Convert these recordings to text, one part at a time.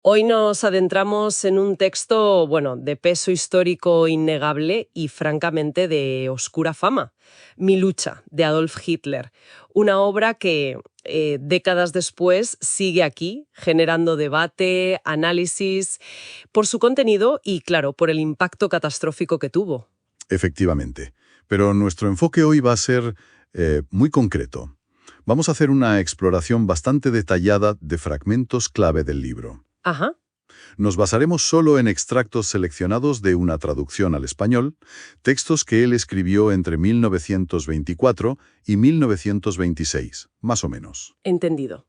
Hoy nos adentramos en un texto, bueno, de peso histórico innegable y francamente de oscura fama. Mi lucha, de Adolf Hitler. Una obra que décadas después sigue aquí, generando debate, análisis, por su contenido y, claro, por el impacto catastrófico que tuvo. Efectivamente. Pero nuestro enfoque hoy va a ser muy concreto. Vamos a hacer una exploración bastante detallada de fragmentos clave del libro. Ajá. Nos basaremos solo en extractos seleccionados de una traducción al español, textos que él escribió entre 1924 y 1926, más o menos. Entendido.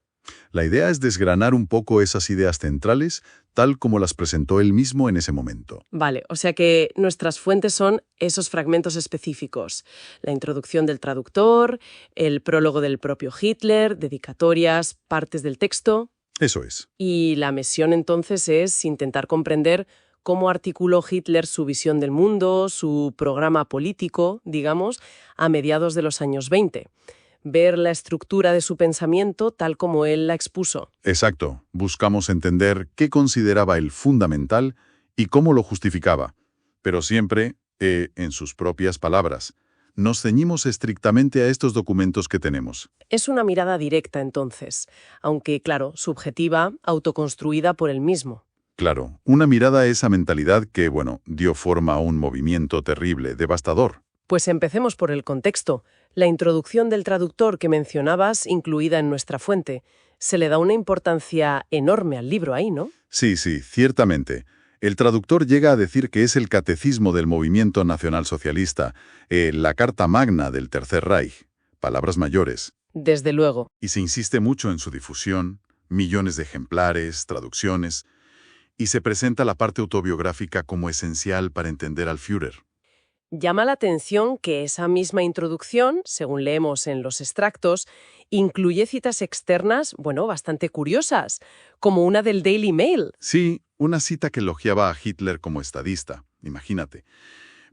La idea es desgranar un poco esas ideas centrales, tal como las presentó él mismo en ese momento. Vale, o sea que nuestras fuentes son esos fragmentos específicos. La introducción del traductor, el prólogo del propio Hitler, dedicatorias, partes del texto. Eso es. Y la misión entonces es intentar comprender cómo articuló Hitler su visión del mundo, su programa político, digamos, a mediados de los años 20. Ver la estructura de su pensamiento tal como él la expuso. Exacto. Buscamos entender qué consideraba él fundamental y cómo lo justificaba. Pero siempre, en sus propias palabras. Nos ceñimos estrictamente a estos documentos que tenemos. Es una mirada directa entonces, aunque, claro, subjetiva, autoconstruida por él mismo. Claro, una mirada a esa mentalidad que, bueno, dio forma a un movimiento terrible, devastador. Pues empecemos por el contexto. La introducción del traductor que mencionabas, incluida en nuestra fuente, se le da una importancia enorme al libro ahí, ¿no? Sí, ciertamente. El traductor llega a decir que es el catecismo del movimiento nacionalsocialista, la Carta Magna del Tercer Reich. Palabras mayores. Desde luego. Y se insiste mucho en su difusión, millones de ejemplares, traducciones, y se presenta la parte autobiográfica como esencial para entender al Führer. Llama la atención que esa misma introducción, según leemos en los extractos, incluye citas externas, bueno, bastante curiosas, como una del Daily Mail. Sí, una cita que elogiaba a Hitler como estadista, imagínate,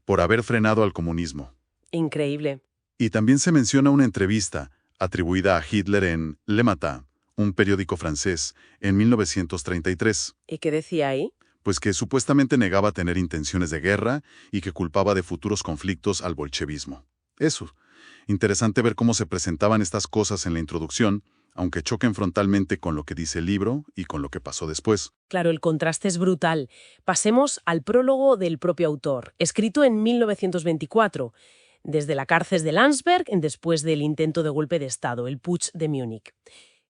por haber frenado al comunismo. Increíble. Y también se menciona una entrevista atribuida a Hitler en Le Matin, un periódico francés, en 1933. ¿Y qué decía ahí? Pues que supuestamente negaba tener intenciones de guerra y que culpaba de futuros conflictos al bolchevismo. Eso. Interesante ver cómo se presentaban estas cosas en la introducción, aunque choquen frontalmente con lo que dice el libro y con lo que pasó después. Claro, el contraste es brutal. Pasemos al prólogo del propio autor, escrito en 1924, desde la cárcel de Landsberg, después del intento de golpe de Estado, el Putsch de Múnich.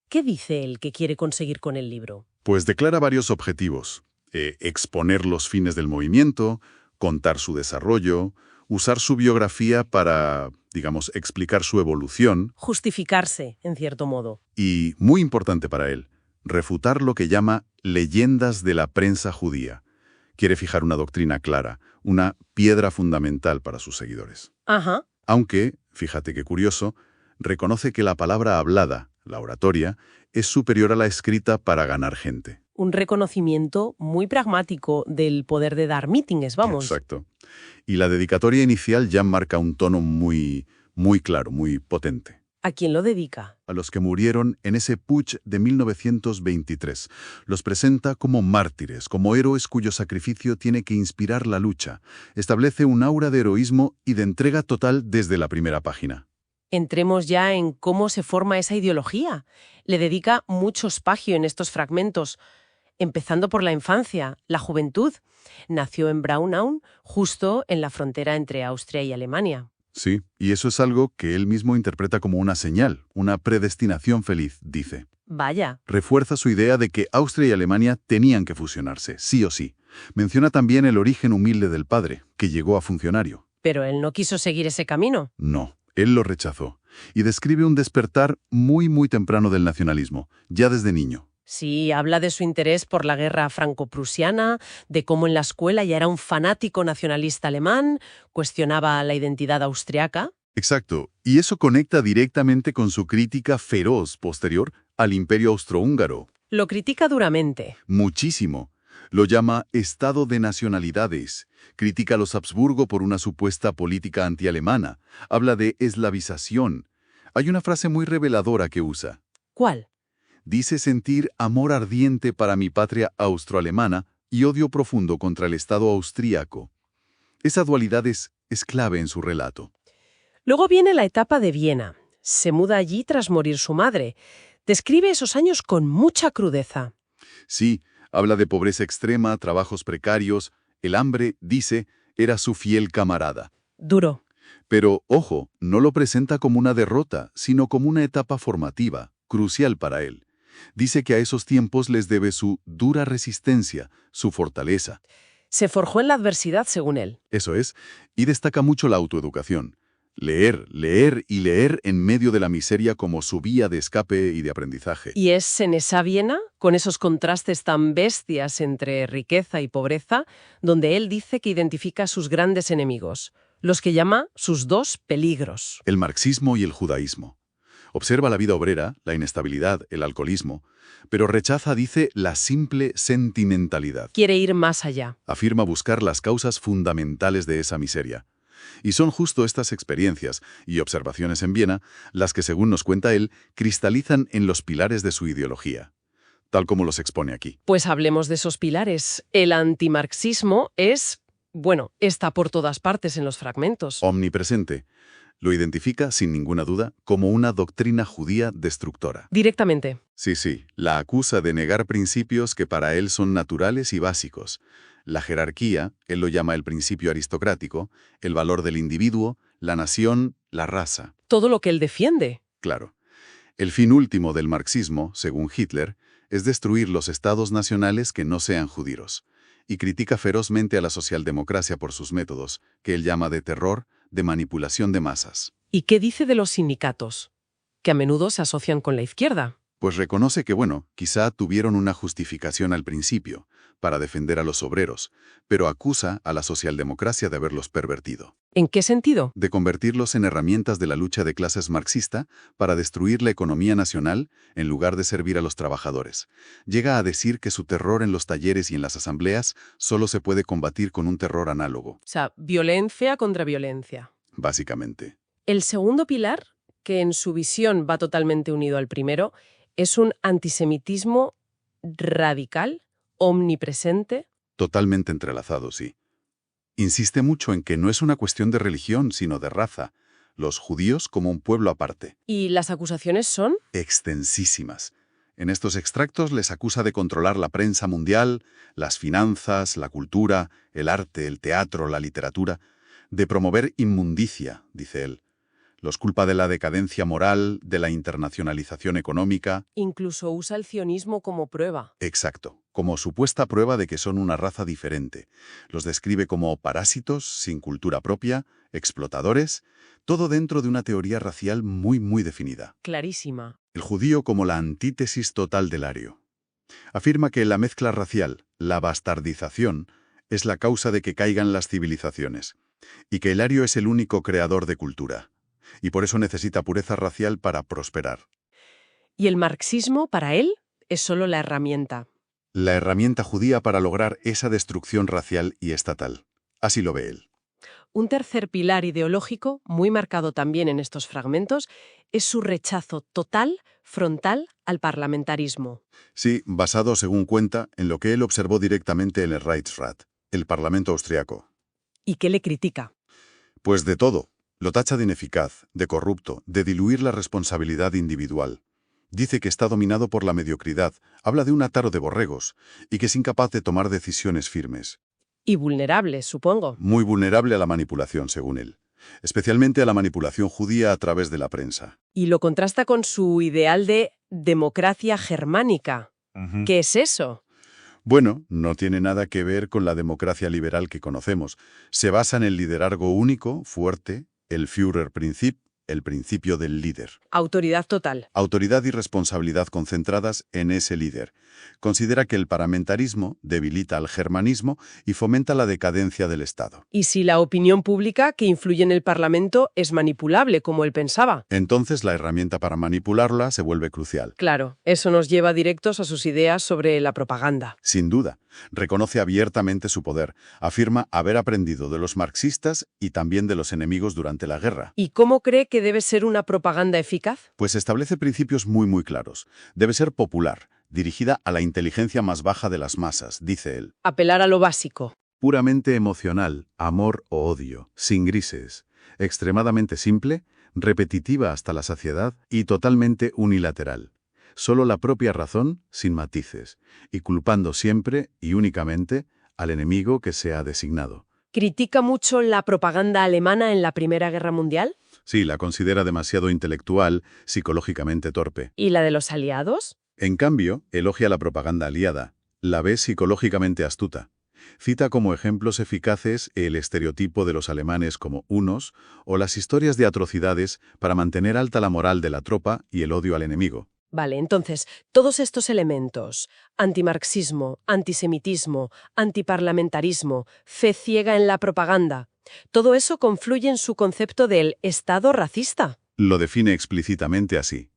¿Qué dice él que quiere conseguir con el libro? Pues declara varios objetivos. Exponer los fines del movimiento, contar su desarrollo, usar su biografía para, digamos, explicar su evolución. Justificarse, en cierto modo. Y, muy importante para él, refutar lo que llama leyendas de la prensa judía. Quiere fijar una doctrina clara, una piedra fundamental para sus seguidores. Ajá. Aunque, fíjate qué curioso, reconoce que la palabra hablada, la oratoria, es superior a la escrita para ganar gente. Un reconocimiento muy pragmático del poder de dar mítines, vamos. Exacto. Y la dedicatoria inicial ya marca un tono muy claro, muy potente. ¿A quién lo dedica? A los que murieron en ese putsch de 1923. Los presenta como mártires, como héroes cuyo sacrificio tiene que inspirar la lucha. Establece un aura de heroísmo y de entrega total desde la primera página. Entremos ya en cómo se forma esa ideología. Le dedica mucho espacio en estos fragmentos, empezando por la infancia, la juventud. Nació en Braunau, justo en la frontera entre Austria y Alemania. Sí, y eso es algo que él mismo interpreta como una señal, una predestinación feliz, dice. Vaya. Refuerza su idea de que Austria y Alemania tenían que fusionarse, sí o sí. Menciona también el origen humilde del padre, que llegó a funcionario. Pero él no quiso seguir ese camino. No, él lo rechazó. Y describe un despertar muy temprano del nacionalismo, ya desde niño. Sí, habla de su interés por la guerra franco-prusiana, de cómo en la escuela ya era un fanático nacionalista alemán, cuestionaba la identidad austriaca. Exacto, y eso conecta directamente con su crítica feroz posterior al Imperio Austrohúngaro. Lo critica duramente. Muchísimo. Lo llama Estado de Nacionalidades. Critica a los Habsburgo por una supuesta política antialemana. Habla de eslavización. Hay una frase muy reveladora que usa. ¿Cuál? dice sentir amor ardiente para mi patria austroalemana y odio profundo contra el Estado austríaco. Esa dualidad es clave en su relato. Luego viene la etapa de Viena. Se muda allí tras morir su madre. Describe esos años con mucha crudeza. Sí, habla de pobreza extrema, trabajos precarios. El hambre, dice, era su fiel camarada. Duro. Pero, ojo, no lo presenta como una derrota, sino como una etapa formativa, crucial para él. Dice que a esos tiempos les debe su dura resistencia, su fortaleza. Se forjó en la adversidad, según él. Eso es, y destaca mucho la autoeducación. Leer, leer y leer en medio de la miseria como su vía de escape y de aprendizaje. Y es en esa Viena, con esos contrastes tan bestias entre riqueza y pobreza, donde él dice que identifica a sus grandes enemigos, los que llama sus dos peligros. El marxismo y el judaísmo. Observa la vida obrera, la inestabilidad, el alcoholismo, pero rechaza, dice, la simple sentimentalidad. Quiere ir más allá. Afirma buscar las causas fundamentales de esa miseria. Y son justo estas experiencias y observaciones en Viena las que, según nos cuenta él, cristalizan en los pilares de su ideología, tal como los expone aquí. Pues hablemos de esos pilares. El antimarxismo está por todas partes en los fragmentos. Omnipresente. Lo identifica, sin ninguna duda, como una doctrina judía destructora. Directamente. Sí, la acusa de negar principios que para él son naturales y básicos. La jerarquía, él lo llama el principio aristocrático, el valor del individuo, la nación, la raza. Todo lo que él defiende. Claro. El fin último del marxismo, según Hitler, es destruir los estados nacionales que no sean judíos, y critica ferozmente a la socialdemocracia por sus métodos, que él llama de terror, de manipulación de masas. ¿Y qué dice de los sindicatos? Que a menudo se asocian con la izquierda. Pues reconoce que, quizá tuvieron una justificación al principio, para defender a los obreros, pero acusa a la socialdemocracia de haberlos pervertido. ¿En qué sentido? De convertirlos en herramientas de la lucha de clases marxista para destruir la economía nacional en lugar de servir a los trabajadores. Llega a decir que su terror en los talleres y en las asambleas solo se puede combatir con un terror análogo. O sea, violencia contra violencia. Básicamente. El segundo pilar, que en su visión va totalmente unido al primero, es un antisemitismo radical, omnipresente. Totalmente entrelazado, sí. Insiste mucho en que no es una cuestión de religión, sino de raza. Los judíos como un pueblo aparte. ¿Y las acusaciones son? Extensísimas. En estos extractos les acusa de controlar la prensa mundial, las finanzas, la cultura, el arte, el teatro, la literatura, de promover inmundicia, dice él. Los culpa de la decadencia moral, de la internacionalización económica. Incluso usa el sionismo como prueba. Exacto, como supuesta prueba de que son una raza diferente. Los describe como parásitos, sin cultura propia, explotadores, todo dentro de una teoría racial muy definida. Clarísima. El judío como la antítesis total del ario. Afirma que la mezcla racial, la bastardización, es la causa de que caigan las civilizaciones, y que el ario es el único creador de cultura. Y por eso necesita pureza racial para prosperar. Y el marxismo, para él, es solo la herramienta. La herramienta judía para lograr esa destrucción racial y estatal. Así lo ve él. Un tercer pilar ideológico, muy marcado también en estos fragmentos, es su rechazo total, frontal, al parlamentarismo. Sí, basado, según cuenta, en lo que él observó directamente en el Reichsrat, el Parlamento austriaco. ¿Y qué le critica? Pues de todo. Lo tacha de ineficaz, de corrupto, de diluir la responsabilidad individual. Dice que está dominado por la mediocridad, habla de un ataro de borregos, y que es incapaz de tomar decisiones firmes. Y vulnerable, supongo. Muy vulnerable a la manipulación, según él. Especialmente a la manipulación judía a través de la prensa. Y lo contrasta con su ideal de democracia germánica. ¿Qué es eso? Bueno, no tiene nada que ver con la democracia liberal que conocemos. Se basa en el liderazgo único, fuerte, el Führerprinzip, el principio del líder. Autoridad total. Autoridad y responsabilidad concentradas en ese líder. Considera que el parlamentarismo debilita al germanismo y fomenta la decadencia del Estado. Y si la opinión pública que influye en el Parlamento es manipulable, como él pensaba. Entonces la herramienta para manipularla se vuelve crucial. Claro, eso nos lleva directos a sus ideas sobre la propaganda. Sin duda, Reconoce abiertamente su poder, afirma haber aprendido de los marxistas y también de los enemigos durante la guerra. ¿Y cómo cree que debe ser una propaganda eficaz? Pues establece principios muy claros. Debe ser popular, dirigida a la inteligencia más baja de las masas, dice él. Apelar a lo básico. Puramente emocional, amor o odio, sin grises. Extremadamente simple, repetitiva hasta la saciedad y totalmente unilateral. Solo la propia razón, sin matices, y culpando siempre y únicamente al enemigo que se ha designado. ¿Critica mucho la propaganda alemana en la Primera Guerra Mundial? Sí, la considera demasiado intelectual, psicológicamente torpe. ¿Y la de los aliados? En cambio, elogia la propaganda aliada. La ve psicológicamente astuta. Cita como ejemplos eficaces el estereotipo de los alemanes como unos o las historias de atrocidades para mantener alta la moral de la tropa y el odio al enemigo. Vale, entonces, todos estos elementos, antimarxismo, antisemitismo, antiparlamentarismo, fe ciega en la propaganda, todo eso confluye en su concepto del Estado racista. Lo define explícitamente así.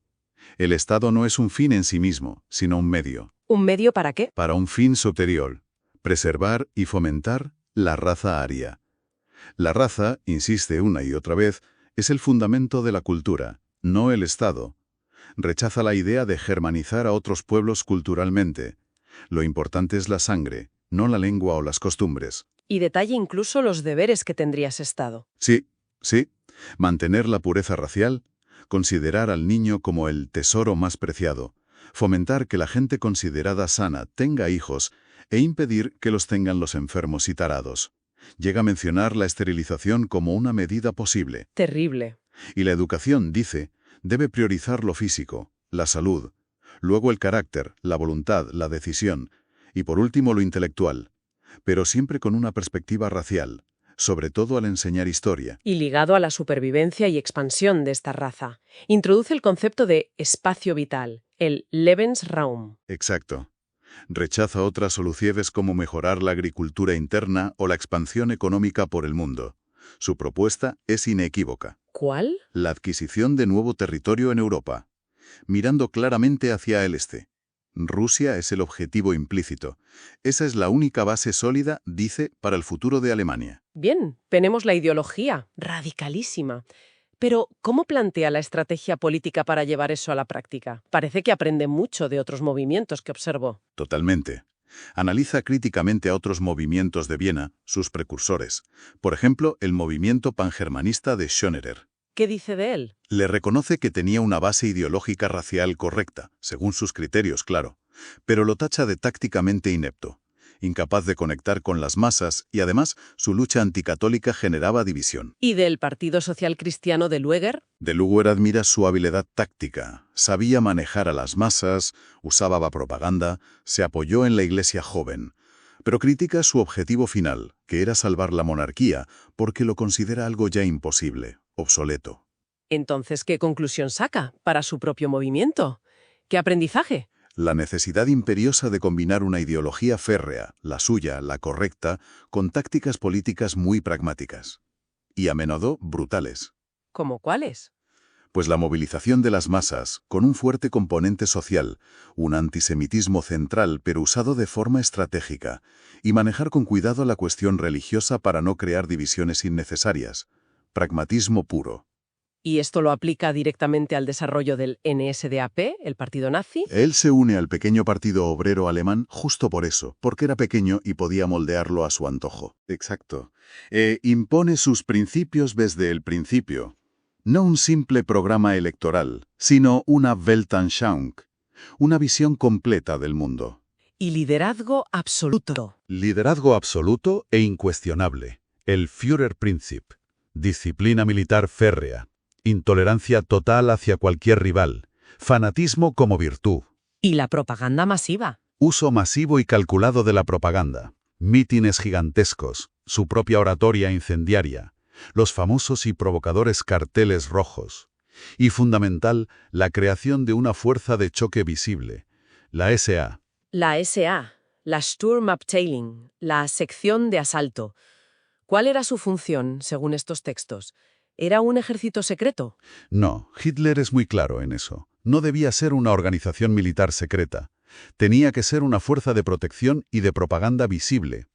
El Estado no es un fin en sí mismo, sino un medio. ¿Un medio para qué? Para un fin superior, preservar y fomentar la raza aria. La raza, insiste una y otra vez, es el fundamento de la cultura, no el Estado. Rechaza la idea de germanizar a otros pueblos culturalmente. Lo importante es la sangre, no la lengua o las costumbres. Y detalla incluso los deberes que tendría ese Estado. Sí. Mantener la pureza racial, considerar al niño como el tesoro más preciado, fomentar que la gente considerada sana tenga hijos e impedir que los tengan los enfermos y tarados. Llega a mencionar la esterilización como una medida posible. Terrible. Y la educación, dice, debe priorizar lo físico, la salud, luego el carácter, la voluntad, la decisión, y por último lo intelectual, pero siempre con una perspectiva racial, sobre todo al enseñar historia. Y ligado a la supervivencia y expansión de esta raza, introduce el concepto de espacio vital, el Lebensraum. Exacto. Rechaza otras soluciones como mejorar la agricultura interna o la expansión económica por el mundo. Su propuesta es inequívoca. ¿Cuál? La adquisición de nuevo territorio en Europa, mirando claramente hacia el este. Rusia es el objetivo implícito. Esa es la única base sólida, dice, para el futuro de Alemania. Bien, tenemos la ideología, radicalísima. Pero, ¿cómo plantea la estrategia política para llevar eso a la práctica? Parece que aprende mucho de otros movimientos que observó. Totalmente. Analiza críticamente a otros movimientos de Viena, sus precursores. Por ejemplo, el movimiento pangermanista de Schönerer. ¿Qué dice de él? Le reconoce que tenía una base ideológica racial correcta, según sus criterios, claro, pero lo tacha de tácticamente inepto, incapaz de conectar con las masas y además su lucha anticatólica generaba división. ¿Y del Partido Social Cristiano de Lueger? De Lueger admira su habilidad táctica, sabía manejar a las masas, usaba la propaganda, se apoyó en la Iglesia joven, pero critica su objetivo final, que era salvar la monarquía, porque lo considera algo ya imposible, obsoleto. Entonces, ¿qué conclusión saca para su propio movimiento? ¿Qué aprendizaje? La necesidad imperiosa de combinar una ideología férrea, la suya, la correcta, con tácticas políticas muy pragmáticas. Y a menudo brutales. ¿Cómo cuáles? Pues la movilización de las masas, con un fuerte componente social, un antisemitismo central pero usado de forma estratégica, y manejar con cuidado la cuestión religiosa para no crear divisiones innecesarias. Pragmatismo puro. ¿Y esto lo aplica directamente al desarrollo del NSDAP, el partido nazi? Él se une al pequeño partido obrero alemán justo por eso, porque era pequeño y podía moldearlo a su antojo. Exacto. Impone sus principios desde el principio. No un simple programa electoral, sino una Weltanschauung, una visión completa del mundo. Y liderazgo absoluto. Liderazgo absoluto e incuestionable. El Führerprinzip. Disciplina militar férrea. Intolerancia total hacia cualquier rival. Fanatismo como virtud. Y la propaganda masiva. Uso masivo y calculado de la propaganda. Mítines gigantescos. Su propia oratoria incendiaria. Los famosos y provocadores carteles rojos. Y fundamental, la creación de una fuerza de choque visible. La SA. La SA, la Sturmabteilung, la sección de asalto. ¿Cuál era su función, según estos textos? ¿Era un ejército secreto? No, Hitler es muy claro en eso. No debía ser una organización militar secreta. Tenía que ser una fuerza de protección y de propaganda visible,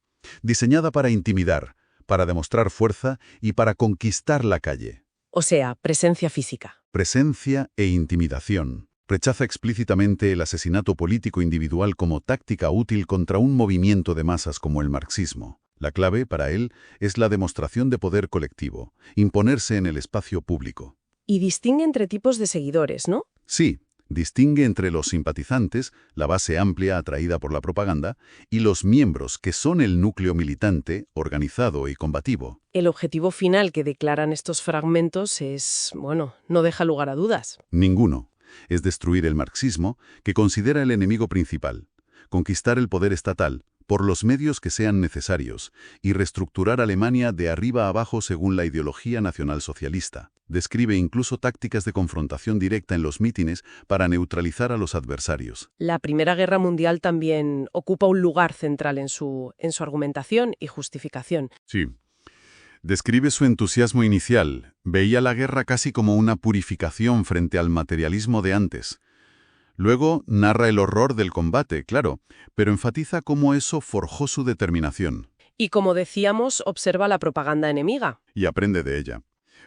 diseñada para intimidar, para demostrar fuerza y para conquistar la calle. O sea, presencia física. Presencia e intimidación. Rechaza explícitamente el asesinato político individual como táctica útil contra un movimiento de masas como el marxismo. La clave, para él, es la demostración de poder colectivo, imponerse en el espacio público. Y distingue entre tipos de seguidores, ¿no? Sí, distingue entre los simpatizantes, la base amplia atraída por la propaganda, y los miembros, que son el núcleo militante, organizado y combativo. El objetivo final que declaran estos fragmentos es, bueno, no deja lugar a dudas. Ninguno. Es destruir el marxismo, que considera el enemigo principal, conquistar el poder estatal, por los medios que sean necesarios, y reestructurar Alemania de arriba a abajo según la ideología nacionalsocialista. Describe incluso tácticas de confrontación directa en los mítines para neutralizar a los adversarios. La Primera Guerra Mundial también ocupa un lugar central en su argumentación y justificación. Sí. Describe su entusiasmo inicial. Veía la guerra casi como una purificación frente al materialismo de antes. Luego narra el horror del combate, claro, pero enfatiza cómo eso forjó su determinación. Y como decíamos, observa la propaganda enemiga. Y aprende de ella.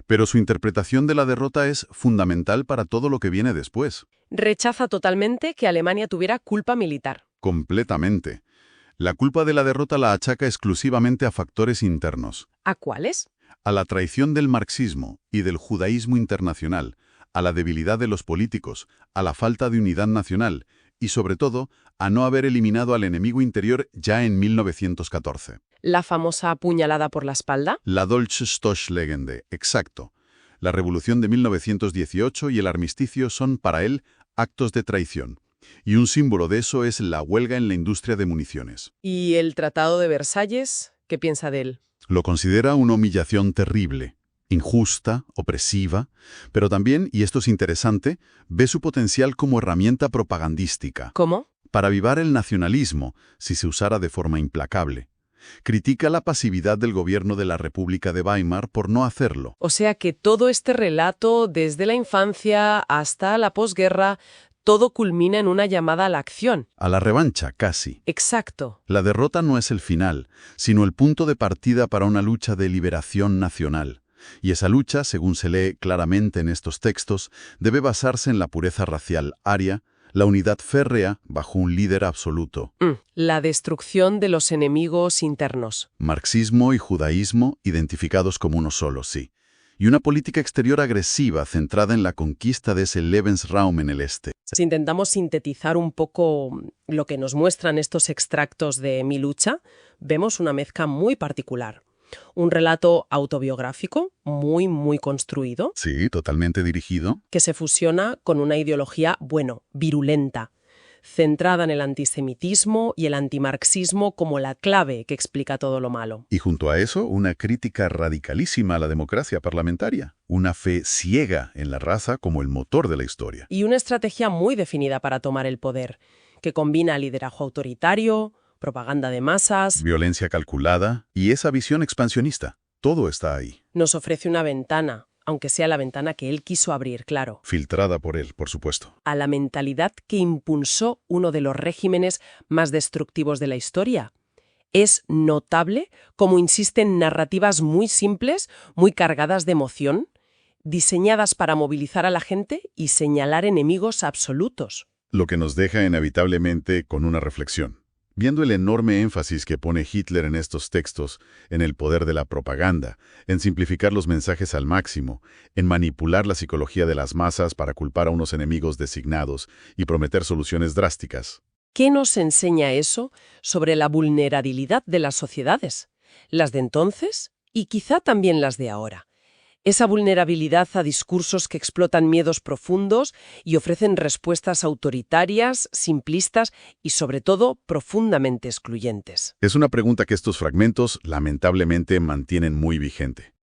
Pero su interpretación de la derrota es fundamental para todo lo que viene después. Rechaza totalmente que Alemania tuviera culpa militar. Completamente. La culpa de la derrota la achaca exclusivamente a factores internos. ¿A cuáles? A la traición del marxismo y del judaísmo internacional, a la debilidad de los políticos, a la falta de unidad nacional y, sobre todo, a no haber eliminado al enemigo interior ya en 1914. La famosa puñalada por la espalda. La Dolche Stoßlegende, exacto. La revolución de 1918 y el armisticio son, para él, actos de traición. Y un símbolo de eso es la huelga en la industria de municiones. ¿Y el Tratado de Versalles? ¿Qué piensa de él? Lo considera una humillación terrible, injusta, opresiva, pero también, y esto es interesante, ve su potencial como herramienta propagandística. ¿Cómo? Para avivar el nacionalismo, si se usara de forma implacable. Critica la pasividad del gobierno de la República de Weimar por no hacerlo. O sea que todo este relato, desde la infancia hasta la posguerra, todo culmina en una llamada a la acción. A la revancha, casi. Exacto. La derrota no es el final, sino el punto de partida para una lucha de liberación nacional. Y esa lucha, según se lee claramente en estos textos, debe basarse en la pureza racial aria, la unidad férrea bajo un líder absoluto. La destrucción de los enemigos internos. Marxismo y judaísmo identificados como uno solo, sí. Y una política exterior agresiva centrada en la conquista de ese Lebensraum en el este. Si intentamos sintetizar un poco lo que nos muestran estos extractos de Mi lucha, vemos una mezcla muy particular. Un relato autobiográfico, muy construido. Sí, totalmente dirigido. Que se fusiona con una ideología, virulenta, centrada en el antisemitismo y el antimarxismo como la clave que explica todo lo malo. Y junto a eso, una crítica radicalísima a la democracia parlamentaria. Una fe ciega en la raza como el motor de la historia. Y una estrategia muy definida para tomar el poder, que combina liderazgo autoritario, propaganda de masas, violencia calculada y esa visión expansionista. Todo está ahí. Nos ofrece una ventana, aunque sea la ventana que él quiso abrir, claro. Filtrada por él, por supuesto. A la mentalidad que impulsó uno de los regímenes más destructivos de la historia. Es notable cómo insisten narrativas muy simples, muy cargadas de emoción, diseñadas para movilizar a la gente y señalar enemigos absolutos. Lo que nos deja inevitablemente con una reflexión. Viendo el enorme énfasis que pone Hitler en estos textos, en el poder de la propaganda, en simplificar los mensajes al máximo, en manipular la psicología de las masas para culpar a unos enemigos designados y prometer soluciones drásticas. ¿Qué nos enseña eso sobre la vulnerabilidad de las sociedades? Las de entonces y quizá también las de ahora. Esa vulnerabilidad a discursos que explotan miedos profundos y ofrecen respuestas autoritarias, simplistas y, sobre todo, profundamente excluyentes. Es una pregunta que estos fragmentos, lamentablemente, mantienen muy vigente.